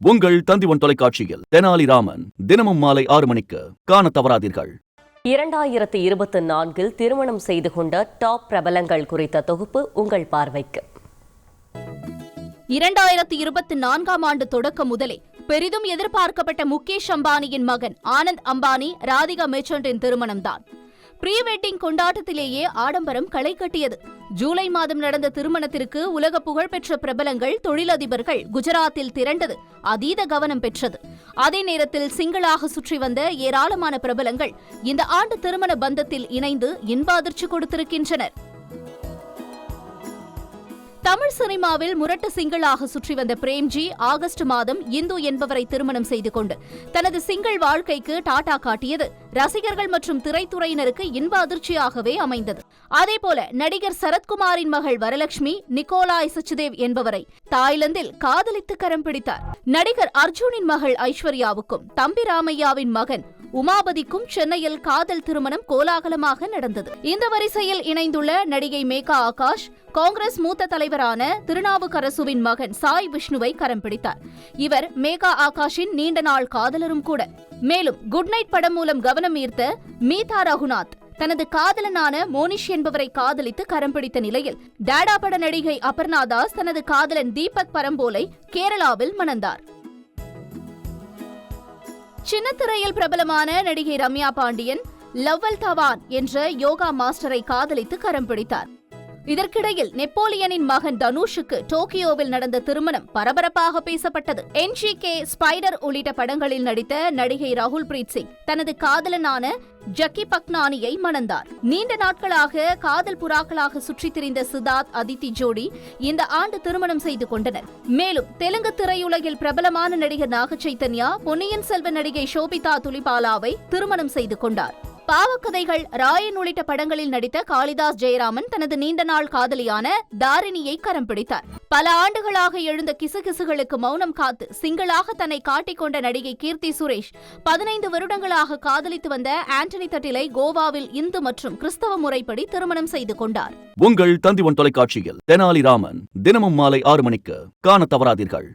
உங்கள் தந்திவன் தொலைக்காட்சியில் தெனாலிராமன் தினமும் மாலை 6 மணிக்கு காண தவறாதீர்கள். 2024 திருமணம் செய்து கொண்ட டாப் பிரபலங்கள் குறித்த தொகுப்பு உங்கள் பார்வைக்கு. 2024ஆம் ஆண்டு தொடக்கம் முதலே பெரிதும் எதிர்பார்க்கப்பட்ட முகேஷ் அம்பானியின் மகன் ஆனந்த் அம்பானி ராதிகா மெர்ச்சன்ட்டின் திருமணம்தான். ப்ரீ வெட்டிங் கொண்டாட்டத்திலேயே ஆடம்பரம் களை கட்டியது. ஜூலை மாதம் நடந்த திருமணத்திற்கு உலக புகழ்பெற்ற பிரபலங்கள், தொழிலதிபர்கள் குஜராத்தில் திரண்டது அதீத கவனம் பெற்றது. அதே நேரத்தில் சிங்கிளாக சுற்றி வந்த ஏராளமான பிரபலங்கள் இந்த ஆண்டு திருமண பந்தத்தில் இணைந்து இன்ப அதிர்ச்சி கொடுத்திருக்கின்றனர். தமிழ் சினிமாவில் முரட்டு சிங்கிளாக சுற்றி வந்த பிரேம்ஜி ஆகஸ்ட் மாதம் இந்து என்பவரை திருமணம் செய்து கொண்டு தனது சிங்கிள் வாழ்க்கைக்கு டாடா காட்டியது ரசிகர்கள் மற்றும் திரைத்துறையினருக்கு இன்ப அதிர்ச்சியாகவே அமைந்தது. அதேபோல நடிகர் சரத்குமாரின் மகள் வரலட்சுமி நிக்கோலாய் சச்தேவ் என்பவரை தாய்லாந்தில் காதலித்து கரம் பிடித்தார். நடிகர் அர்ஜுனின் மகள் ஐஸ்வர்யாவுக்கும் தம்பி ராமையாவின் மகன் உமாபதிக்கும் சென்னையில் காதல் திருமணம் கோலாகலமாக நடந்தது. இந்த வரிசையில் இணைந்துள்ள நடிகை மேகா ஆகாஷ் காங்கிரஸ் மூத்த தலைவரான திருநாவுக்கரசுவின் மகன் சாய் விஷ்ணுவை கரம் பிடித்தார். இவர் மேகா ஆகாஷின் நீண்ட நாள் காதலரும் கூட. மேலும் குட் நைட் படம் மூலம் கவனம் ஈர்த்த மீதா ரகுநாத் தனது காதலனான மோனிஷ் என்பவரை காதலித்து கரம் பிடித்த நிலையில் டாடா பட நடிகை அபர்ணா தாஸ் தனது காதலன் தீபக் பரம்போலை கேரளாவில் மணந்தார். சின்னத்திரையில் பிரபலமான நடிகை ரம்யா பாண்டியன் லவ்வல் தவான் என்ற யோகா மாஸ்டரை காதலித்து கரம் பிடித்தார். இதற்கிடையில் நெப்போலியனின் மகன் தனுஷுக்கு டோக்கியோவில் நடந்த திருமணம் பரபரப்பாக பேசப்பட்டது. NGK, ஸ்பைடர் உள்ளிட்ட படங்களில் நடித்த நடிகை ராகுல் பிரீத் சிங் தனது காதலனான ஜக்கி பக்னானியை மணந்தார். நீண்ட நாட்களாக காதல் புறாக்களாக சுற்றித் திரிந்த சித்தார்த் அதித்தி ஜோடி இந்த ஆண்டு திருமணம் செய்து கொண்டனர். மேலும் தெலுங்கு திரையுலகில் பிரபலமான நடிகர் நாக சைத்தன்யா பொன்னியின் செல்வன் நடிகை ஷோபிதா துலிபாலாவை திருமணம் செய்து கொண்டார். பாவக்கதைகள், ராயன் உள்ளிட்ட படங்களில் நடித்த காளிதாஸ் ஜெயராமன் தனது நீண்ட நாள் காதலியான தாரிணியை கரம் பிடித்தார். பல ஆண்டுகளாக எழுந்த கிசுகிசுகளுக்கு மௌனம் காத்து சிங்கிளாக தன்னை காட்டிக்கொண்ட நடிகை கீர்த்தி சுரேஷ் 15 வருடங்களாக காதலித்து வந்த ஆண்டனி தட்டிலை கோவாவில் இந்து மற்றும் கிறிஸ்தவ முறைப்படி திருமணம் செய்து கொண்டார். உங்கள் தந்திவன் தொலைக்காட்சியில் தெனாலிராமன் தினமும் மாலை 6 மணிக்கு காண தவறாதீர்கள்.